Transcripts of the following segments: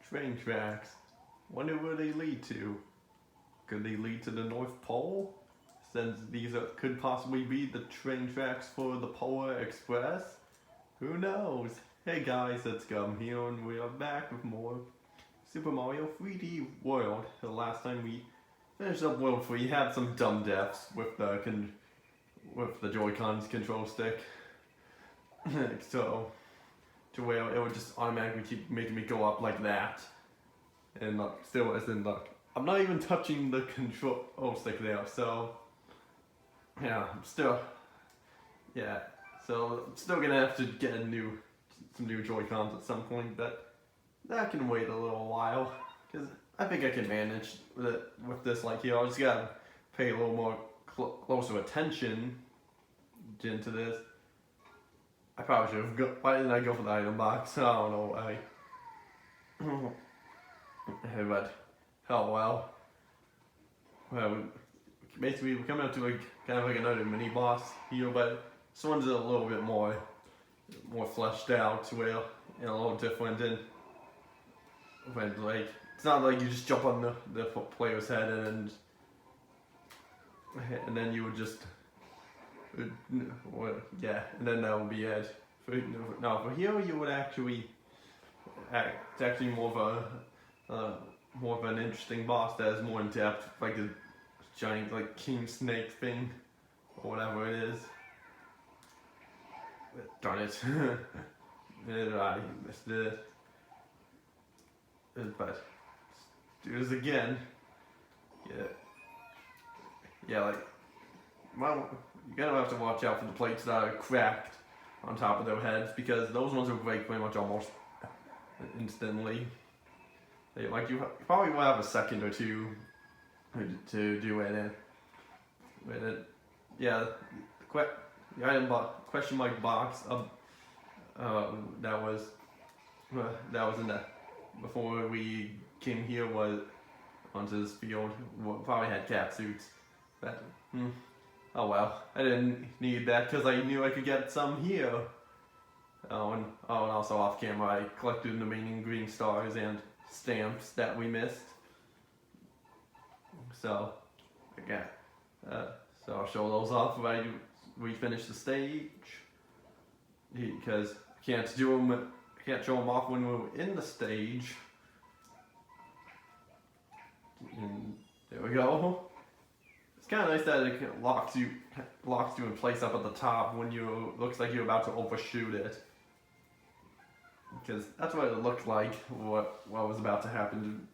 Train tracks. Wonder where they lead to. Could they lead to the North Pole? Since could possibly be the train tracks for the Polar Express? Who knows? Hey guys, it's Gum here, and we are back with more Super Mario 3D World. The last time we finished up World 3, had some dumb deaths with the Joy-Con's control stick. So, to where it would just automatically keep making me go up like that. And still isn't I'm not even touching the control stick there, so yeah, so I'm still gonna have to get some new Joy-Cons at some point, but that can wait a little while, because I think I can manage with this like here. I just gotta pay a little more closer attention into this. I probably should have why didn't I go for the item box? I don't know why. But, oh well. Well, basically we're coming up to kind of like another mini boss here, but this one's a little bit more fleshed out, to where, a little different, and when it's not like you just jump on the player's head and then you would just and then that would be it. For here you would actually it's actually more of an interesting boss that is more in depth, like a giant king snake thing or whatever it is. Darn it. I missed it. But do this again. Well, you're gonna have to watch out for the plates that are cracked on top of their heads, because those ones will break pretty much almost instantly. You probably will have a second or two to do it. The item question mark box that was in the before we came here was onto this field. Probably had cat suits, but oh well. I didn't need that because I knew I could get some here. And also off camera, I collected the remaining green stars and stamps that we missed. So, so I'll show those off when we finish the stage, because I can't show them off when we're in the stage. And there we go. It's kind of nice that it locks you in place up at the top when looks like you're about to overshoot it. Because that's what it looked like, what was about to happen.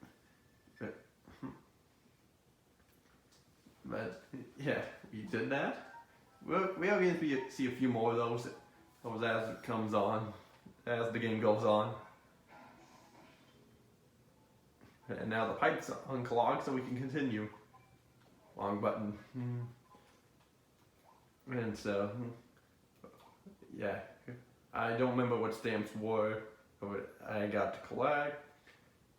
But yeah, we did that. We are going to see a few more of those as it comes on, as the game goes on. And now the pipe's unclogged, so we can continue. Long button. And so, yeah. I don't remember what stamps were I got to collect.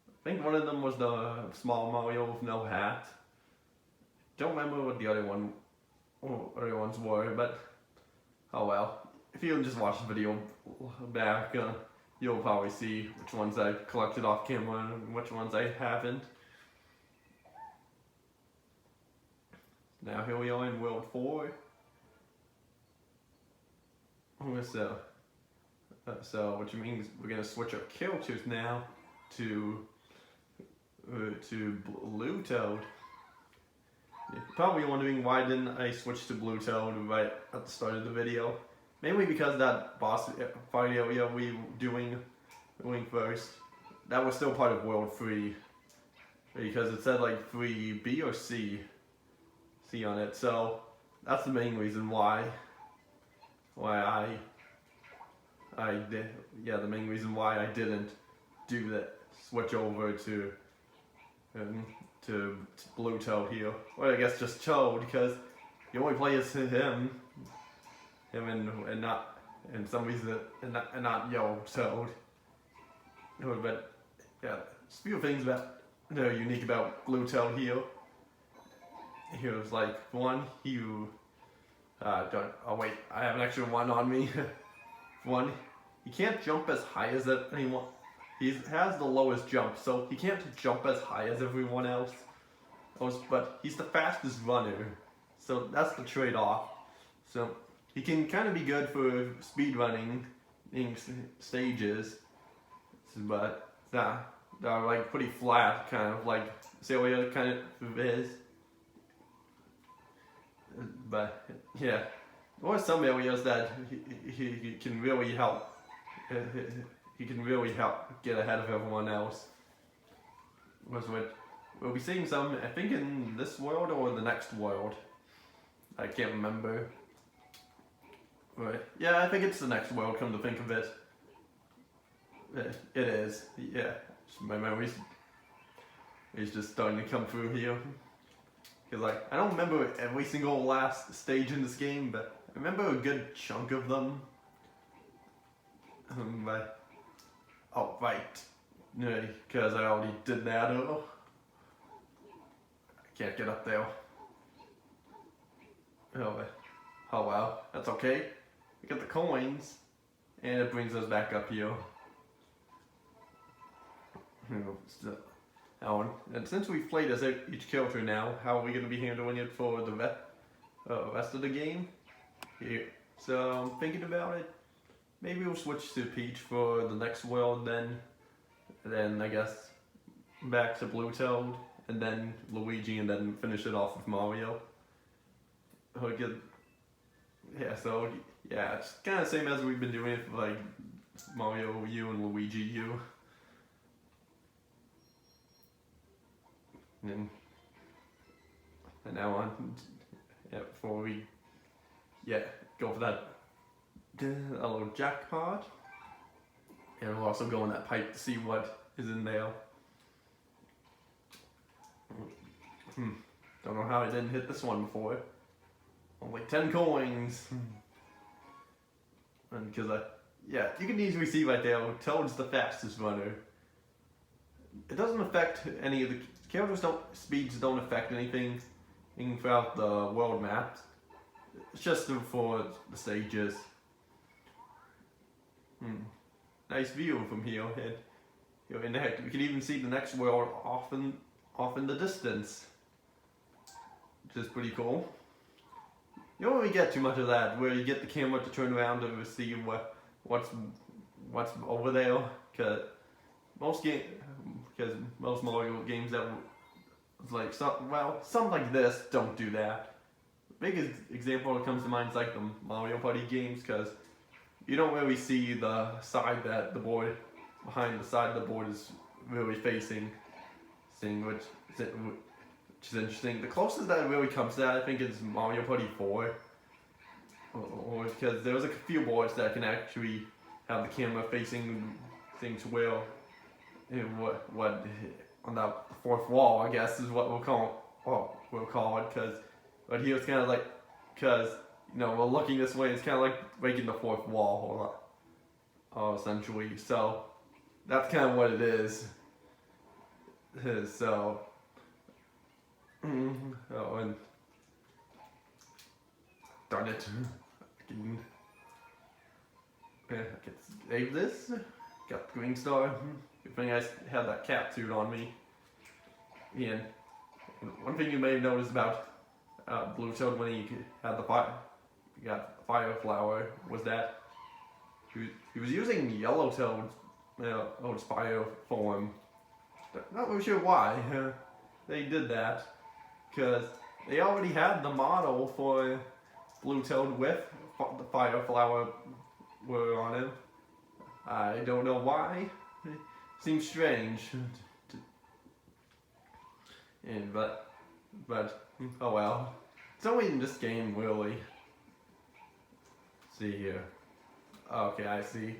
I think one of them was the small Mario with no hat. Don't remember what the other ones were, but oh well. If you just watch the video back, you'll probably see which ones I collected off camera and which ones I haven't. Now here we are in World 4. So which means we're gonna switch our characters now to Blue Toad. You're probably wondering why didn't I switch to Blue Toad right at the start of the video. Mainly because that boss fight area we were doing first, that was still part of World 3. Because it said like 3B or C on it, so that's the main reason why the main reason why I didn't do that, switch over to Blue Toad here. Or I guess just Toad, because you only play as him and not, and some reason, and not Yo Toad. But yeah, just a few things that are unique about Blue Toad here. Here's like one, I have an extra one on me. One, he can't jump as high as anyone he has the lowest jump, so he can't jump as high as everyone else. But he's the fastest runner, so that's the trade-off. So he can kind of be good for speed running in stages, but they're like pretty flat, kind of like Celia kind of is. But yeah, there are some areas that he can really help. He can really help get ahead of everyone else. Was what we'll be seeing some, I think, in this world or the next world. I can't remember. But yeah, I think it's the next world. Come to think of it, it is. Yeah, my memories is just starting to come through here. Cause like I don't remember every single last stage in this game, but I remember a good chunk of them. But, oh right, because I already did that. Oh, I can't get up there. Oh well, that's okay. We got the coins, and it brings us back up here. And since we've played as each character now, how are we going to be handling it for the rest of the game? Here. So I'm thinking about it. Maybe we'll switch to Peach for the next world, then I guess back to Blue Toad, and then Luigi, and then finish it off with Mario. Yeah, so yeah, it's kind of the same as we've been doing it for like Mario U and Luigi U. And now on, yeah, before we, go for that a little jackpot, and we'll also go in that pipe to see what is in there. Don't know how I didn't hit this one before. Only 10 coins. And because you can easily see right there, Toad's the fastest runner. It doesn't affect any of the characters. Speeds don't affect anything throughout the world maps. It's just for the stages. Nice view from here. And in the heck, you can even see the next world off in the distance, which is pretty cool. You don't really get too much of that, where you get the camera to turn around to see what's over there, because most Mario games that like some like this don't do that. The biggest example that comes to mind is like the Mario Party games, because you don't really see the side that the board behind the side of the board is really facing, which is interesting. The closest that it really comes to that, I think, is Mario Party 4. Or because there was a few boards that can actually have the camera facing things where, what on that fourth wall, I guess, is what we'll call it. But here it's kind of like, because we're looking this way, it's kind of like breaking the fourth wall, essentially. So that's kind of what it is. So. Oh, and darn it. I can save this. Got the green star. Good thing I had that cat suit on me. And one thing you may have noticed about Blue Toad when he had the fire flower was that he was using Yellow Toad's fire form. Not really sure why they did that. Because they already had the model for Blue Toad with the fire flower were on him. I don't know why. It seems strange. But oh well. It's only in this game, really. Let's see here. Okay, I see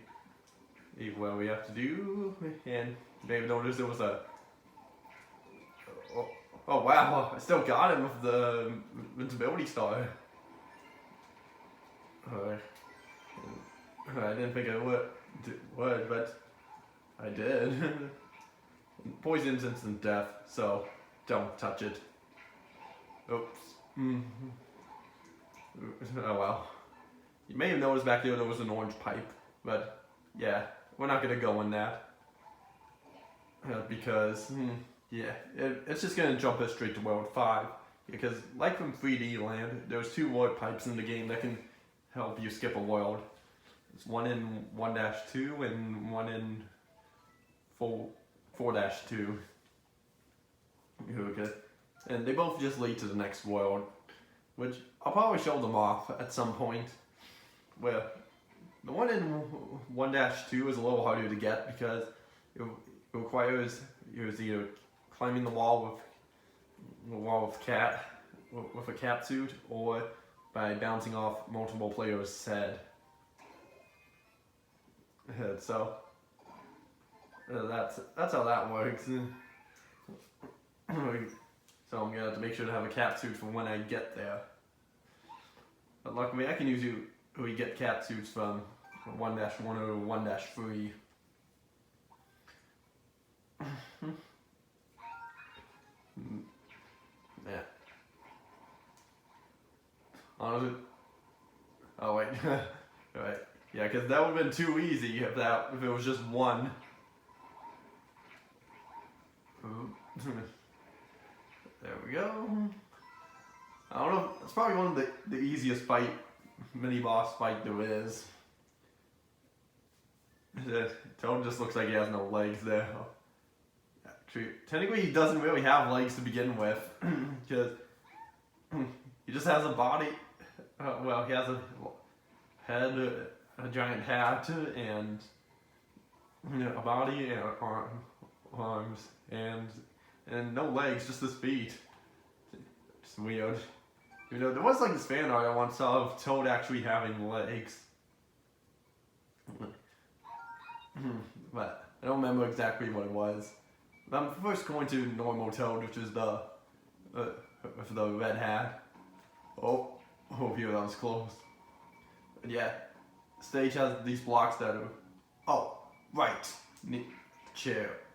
what we have to do. And maybe notice there was a. Oh wow, I still got him with the invincibility star. I didn't think I would, but I did. Poison's instant death, so don't touch it. Oops. Oh well. You may have noticed back there was an orange pipe, but yeah, we're not gonna go in that. because yeah, it's just gonna jump us straight to World 5. Because like from 3D Land, there's 2 warp pipes in the game that can help you skip a world. It's one in 1-2 and one in 4-2. Okay. And they both just lead to the next world, which I'll probably show them off at some point. Where the one in 1-2 is a little harder to get because it requires you either climbing the wall with a cat suit, or by bouncing off multiple players' head. So that's how that works. So I'm gonna have to make sure to have a cat suit for when I get there. But luckily, I can usually get cat suits from 1-1 or 1-3. Yeah. Honestly. Oh wait. Right. Yeah, because that would have been too easy if it was just one. There we go. I don't know. It's probably one of the easiest mini boss fight there is. Toad just looks like he has no legs there. Actually, technically he doesn't really have legs to begin with, because he just has a body. Well, he has a head, a giant hat, and a body and arms, and no legs, just his feet. It's weird. There was like this fan art I once saw of Toad actually having legs. But I don't remember exactly what it was. But I'm first going to normal Toad, which is the with the red hat. Oh, here that was close. But yeah, the stage has these blocks that are. Oh, right.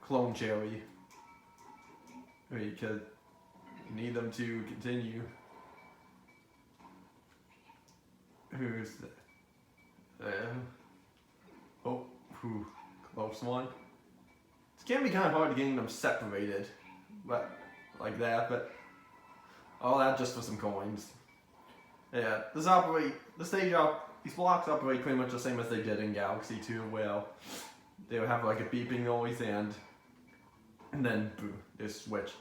Clone cherry. Because you need them to continue. Who's there? Oh, close one. It can be kind of hard getting them separated, but like that. But all that just for some coins. Yeah, these blocks operate pretty much the same as they did in Galaxy 2, where they would have like a beeping noise and then boom, they switch.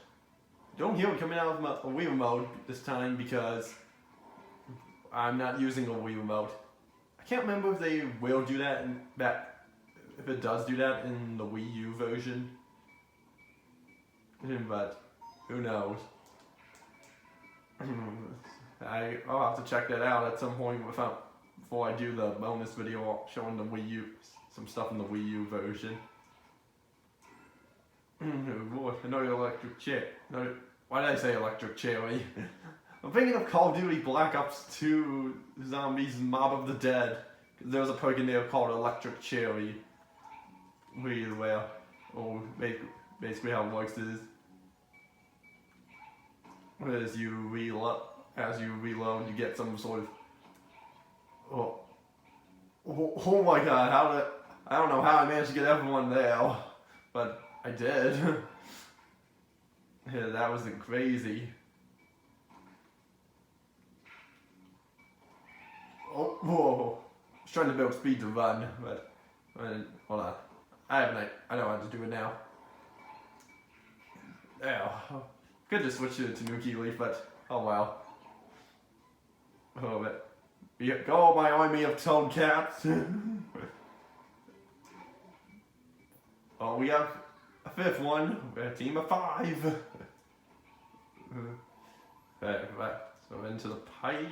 Don't hear it coming out of a Wii remote this time because I'm not using a Wii remote. I can't remember if they will do that if it does do that in the Wii U version. But who knows? I'll have to check that out at some point before I do the bonus video showing the Wii U, some stuff in the Wii U version. Oh boy, another electric chair. Why did I say electric cherry? I'm thinking of Call of Duty Black Ops 2 Zombies Mob of the Dead. There was a perk in there called Electric Cherry. Basically how it works is, as you reload, you get some sort of. Oh my god! I don't know how I managed to get everyone there, but I did. Yeah, that wasn't crazy. Oh, whoa! I was trying to build speed to run, but hold on. I know how to do it now. Yeah. Could just switch it to Nuki Leaf, but oh well. Oh, but go my army of Toad Cats. Oh, we have a fifth one. We're a team of 5. Okay, right. So into the pipe.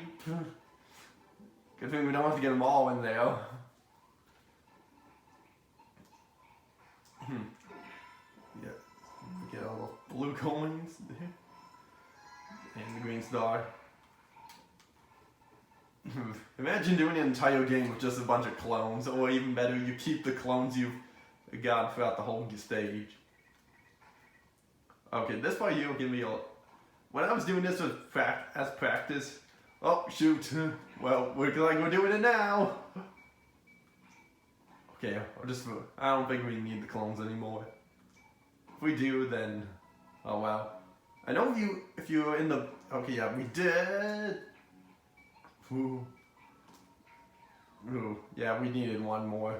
Good thing we don't have to get them all in there. Yeah, we get all the blue coins there. And the green star. Imagine doing an entire game with just a bunch of clones, or even better, you keep the clones you've got throughout the whole stage. Okay, this part here will give me a. When I was doing this as practice. Oh shoot! Well, we're doing it now. Okay, I don't think we need the clones anymore. If we do, then oh well. I know if you're in the okay, yeah, we did. Ooh. Ooh, yeah, we needed one more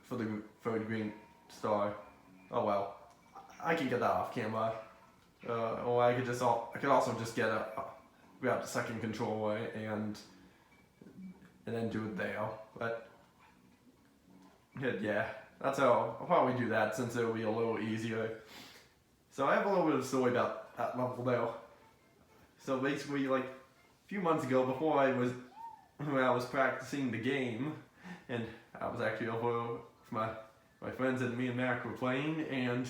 for the third green star. Oh well, I can get that off camera. Or I could also just grab the second controller and then do it there. But yeah, that's how I'll probably do that since it'll be a little easier. So I have a little bit of story about that level though. So basically, like a few months ago, before when I was practicing the game, and I was actually over with my friends and me and Mac were playing, and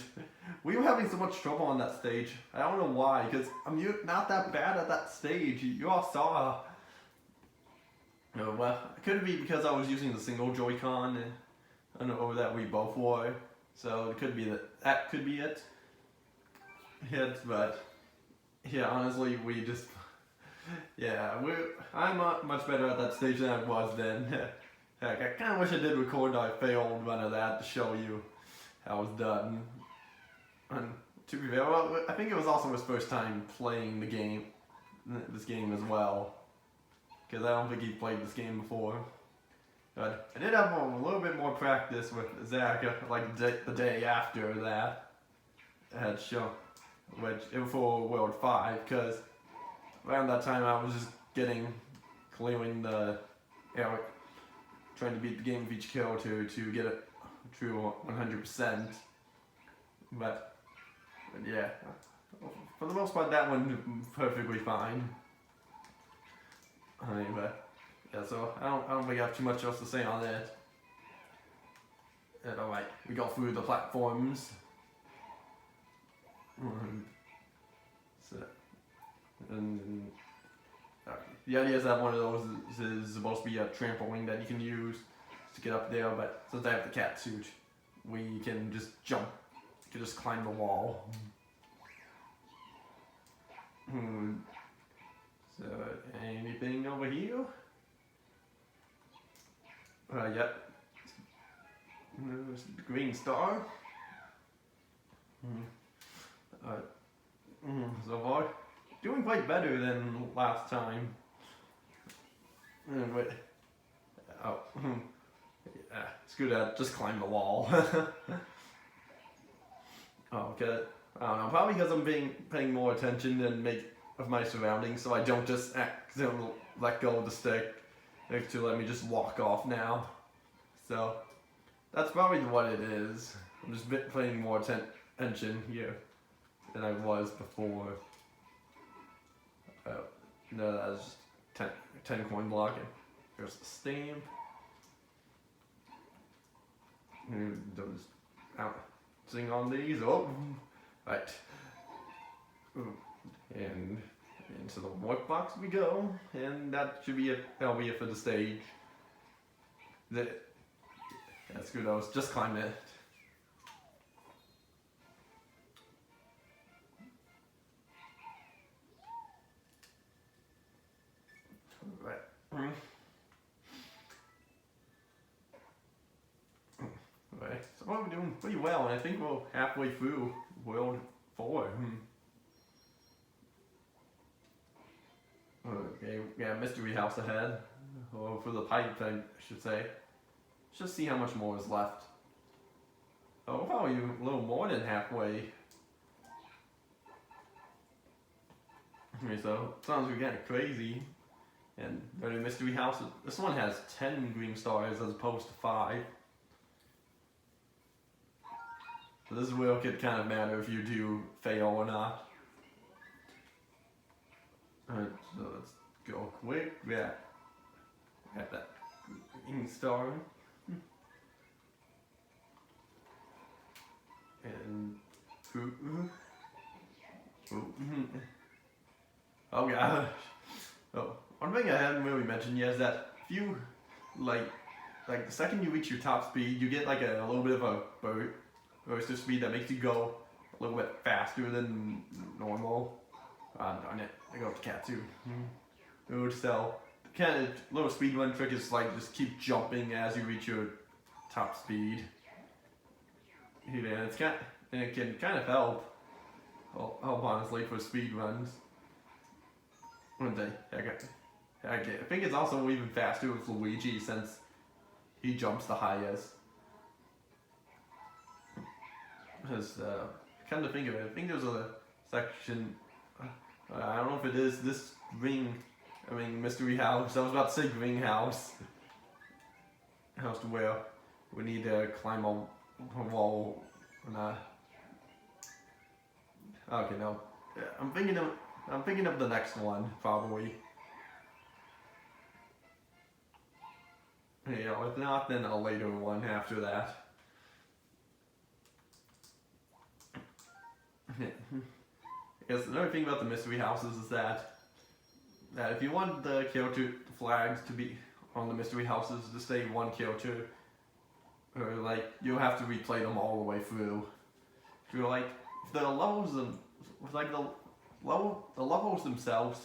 we were having so much trouble on that stage. I don't know why, because I'm not that bad at that stage. You all saw. Well, it could be because I was using the single Joy-Con, and over that we both were. So it could be that could be it. But yeah, honestly, we just yeah, I'm much better at that stage than I was then. Heck, I kind of wish I did record our failed run of that to show you how it was done. And to be fair, well, I think it was also his first time playing this game as well, because I don't think he played this game before. But I did have a little bit more practice with Zach, like the day after that. I had shown, which for World 5, because around that time I was just clearing the, trying to beat the game of each kill to get it true 100%. But yeah, for the most part that went perfectly fine. But yeah, so I don't think I have too much else to say on that. And alright, we go through the platforms. So, and the idea is that one of those is supposed to be a trampoline that you can use to get up there, but since I have the cat suit, we can just jump, you can just climb the wall. So, anything over here? Yep. There's the green star. So far, doing quite better than last time. Wait. Oh. Yeah, screw that. Just climb the wall. Okay. I don't know. Probably because I'm paying more attention of my surroundings, so I don't just accidentally let go of the stick to let me just walk off now. So that's probably what it is. I'm just paying more attention here than I was before. No, that was just 10 coin block. And here's the stamp. Those bouncing on these. Oh, right. And into the workbox we go, and that should be it. That'll be it for the stage. That's good. I was just climbing it. Right. Right. So we're doing pretty well, and I think we're halfway through World 4. Okay, yeah, mystery house ahead. Or for the pipe, I should say. Let's just see how much more is left. Oh, wow, you're a little more than halfway. Okay, so it sounds like we're getting crazy. And the mystery house, this one has 10 green stars as opposed to 5. So this is where it could kind of matter if you do fail or not. Alright, so let's go quick. Yeah. Got that green star. And oh gosh. Oh, one thing I haven't really mentioned yet is that if you like the second you reach your top speed, you get like a little bit of a burst of speed that makes you go a little bit faster than normal. Darn it, I go with the cat too. So the kind of little speed run trick is like just keep jumping as you reach your top speed. Yeah, it's kind and it can kind of help honestly for speed runs. I think it's also even faster with Luigi since he jumps the highest. Because, come to think of it, I think there's a section, I don't know if it is this mystery house. I was about to say greenhouse. House to where we need to climb a wall. Okay, no. I'm thinking of the next one, probably. You know, if not, then a later one after that. Because another thing about the mystery houses is that if you want the character flags to be on the mystery houses to stay one character, or like you'll have to replay them all the way through. If you're like if the levels the levels themselves,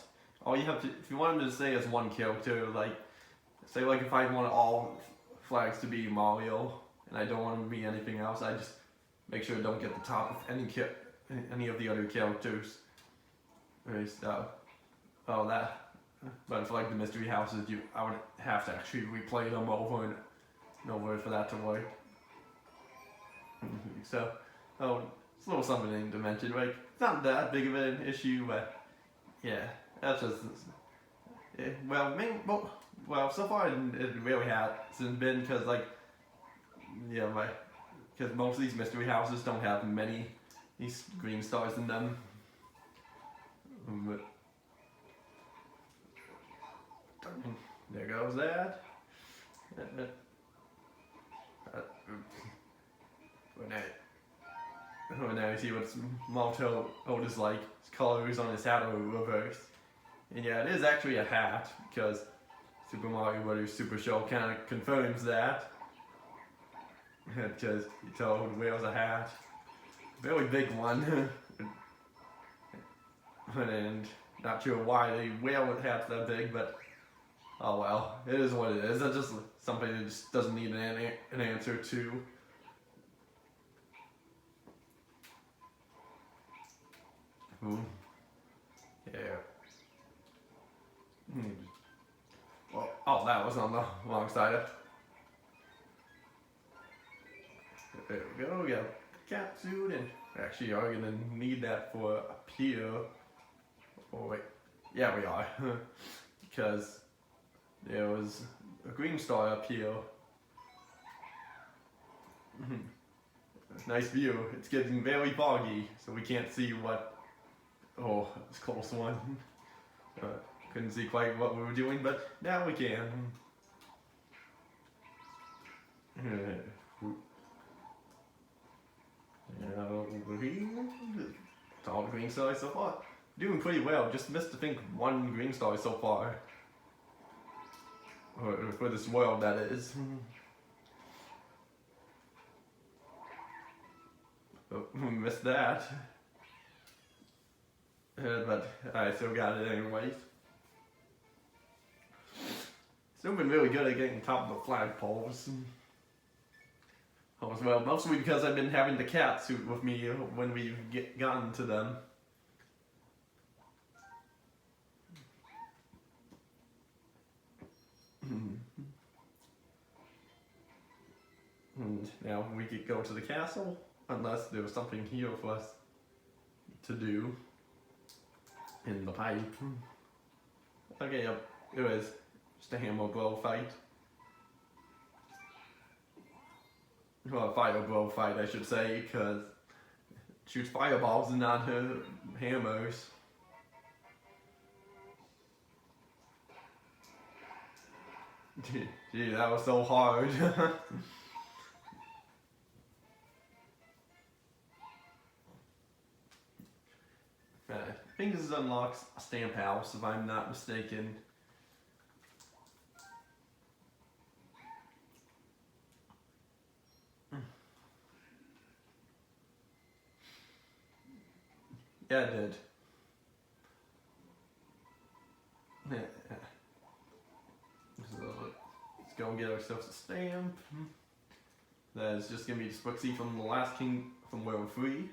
all you have to if you want them to stay as one character, like say like if I want all flags to be Mario and I don't want them to be anything else, I just make sure I don't get the top of any of the other characters. But for like the mystery houses, I would have to actually replay them over and over for that to work. So, it's a little something to mention. Like, it's not that big of an issue, but yeah, that's just. Yeah, well, so far it really hasn't been because because most of these mystery houses don't have these green stars in them. But there goes that. Now you see what Malto is like. His colors on his hat are reversed. And yeah, it is actually a hat because Super Mario Bros. Super Show kind of confirms that. Because Toad wears a hat. Very big one. And not sure why they wear hats that big, but oh well, it is what it is. That's just something that just doesn't need an answer to. Yeah. Well, oh, that was on the wrong side. There we go. We got cat suit, and actually are gonna need that for up here. Oh wait, yeah we are, because there was a green star up here. Nice view. It's getting very foggy, so we can't see what. Oh, it's close one. Couldn't see quite what we were doing, but now we can. It's all green stars so far. Doing pretty well. Just missed, I think, one green star so far. Or for this world, that is. Oh, missed that. But I still got it anyways. Still been really good at getting top of the flagpoles. As well, mostly because I've been having the cat suit with me when we've gotten to them. And now we could go to the castle, unless there was something here for us to do in the pipe. Okay, yep, it was just a hammer blow fight. Well, a fire blow fight, I should say, because it shoots fireballs and not hammers. Gee, that was so hard. I think this unlocks a stamp house, if I'm not mistaken. Yeah, it did. So let's go and get ourselves a stamp. That is just gonna be just Brooksy from the last from level 3.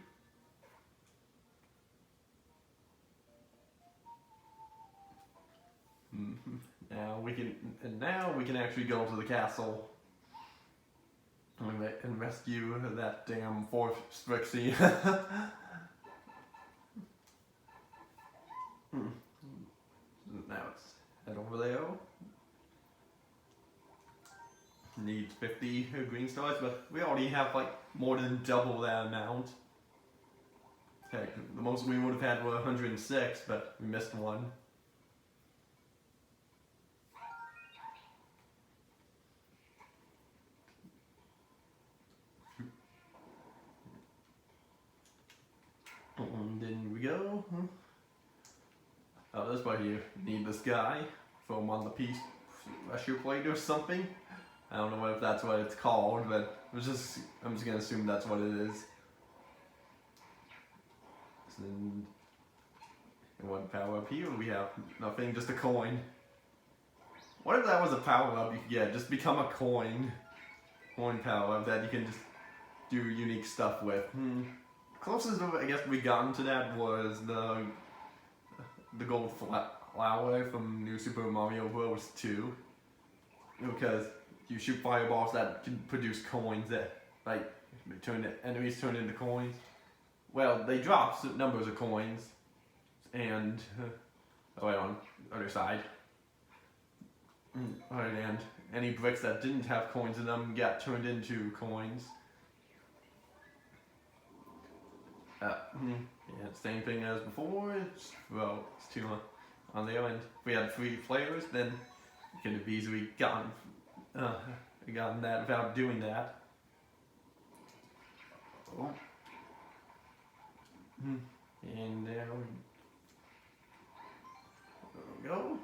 Now we can actually go to the castle and rescue that damn fourth Strixie. Now let's head over there. Need 50 green stars, but we already have like more than double that amount. Heck, the most we would have had were 106, but we missed one. And then we go. Oh, this part here. Need this guy from on the Peace Rescue Plate or something. I don't know if that's what it's called, but I'm just gonna assume that's what it is. And one power up here, we have nothing, just a coin. What if that was a power up you could get? Just become a coin. Coin power up that you can just do unique stuff with. Closest I guess we gotten to that was the gold flower from New Super Mario Bros. 2. Because you shoot fireballs that can produce coins that, like, enemies turn into coins. Well, they drop numbers of coins, and right on the other side. And any bricks that didn't have coins in them got turned into coins. Yeah, same thing as before. It's 2 on the end. If we had 3 players, then we could have easily gotten that without doing that. Oh. And there we go.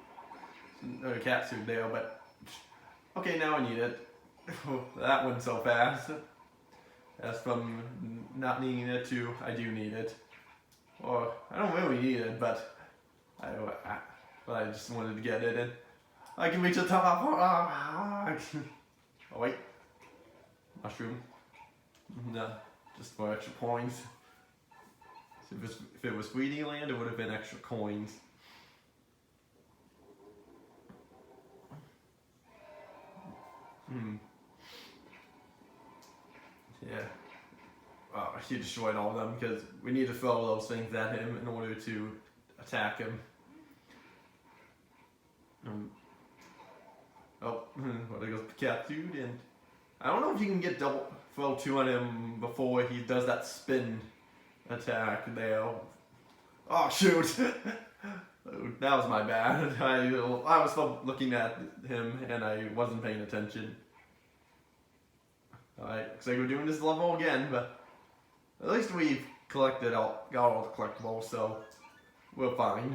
Another cat suit there, but okay, now I need it. That went so fast. As from not needing it to I do need it. Or I don't really need it, but I just wanted to get it, and I can reach the top. Oh wait, mushroom. No, just for extra points. So if it was 3D land, it would have been extra coins. Yeah. Oh, he destroyed all of them because we need to throw those things at him in order to attack him. Oh, well, there goes the cat dude, and I don't know if you can get throw 2 on him before he does that spin attack there. Oh shoot! That was my bad. I was looking at him and I wasn't paying attention. Alright, looks like we're doing this level again, but at least we've got all the collectibles, so we're fine.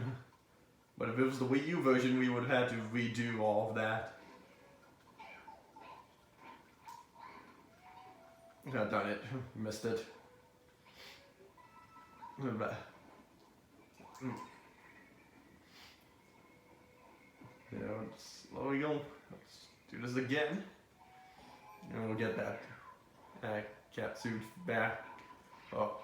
But if it was the Wii U version, we would have had to redo all of that. I've done it. Missed it. Yeah, slowly go. Let's do this again. And we'll get that cat suit back. Oh.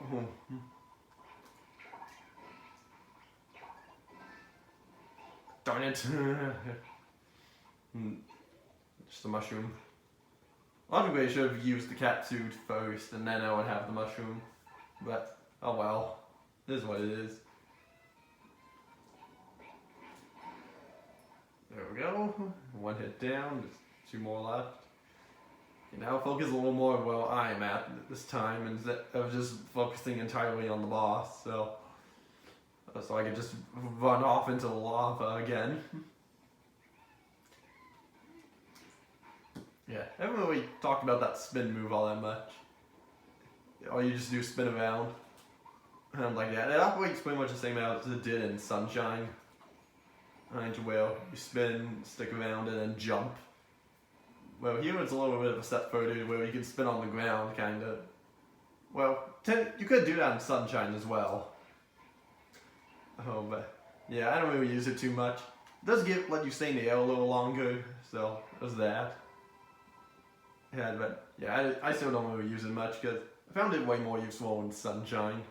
Darn it. Just a mushroom. Logically, I should have used the cat suit first, and then I would have the mushroom. But, oh well. It is what it is. There we go. 1 hit down, just 2 more left. And now focus a little more where I am at this time instead of just focusing entirely on the boss. So I could just run off into the lava again. Yeah, I haven't really talked about that spin move all that much. All you just do is spin around. And like that. It operates pretty much the same as it did in Sunshine. To where you spin, stick around, and then jump. Well, here it's a little bit of a step further where you can spin on the ground, kind of. Well, you could do that in Sunshine as well. Oh, but yeah, I don't really use it too much. It does let you stay in the air a little longer, so there's that. Yeah, but yeah, I still don't really use it much because I found it way more useful in Sunshine.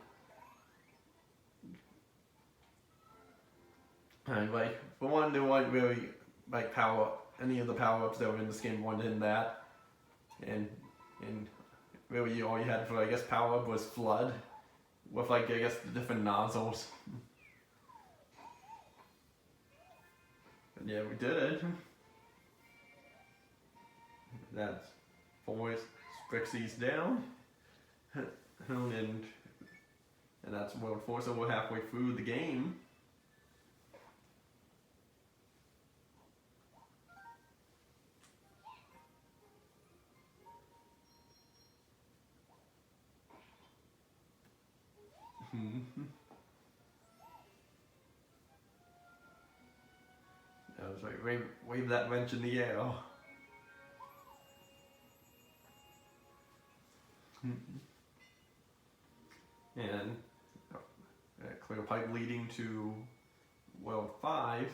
And like, for one, there weren't really like any of the power-ups that were in this game weren't in that. And really all you had for, I guess, power-up was Flood. With like, I guess, the different nozzles. And yeah, we did it. That's forced Strixie's down. And that's World Force, so we're halfway through the game. I was like, wave that wrench in the air. And a clear pipe leading to World 5.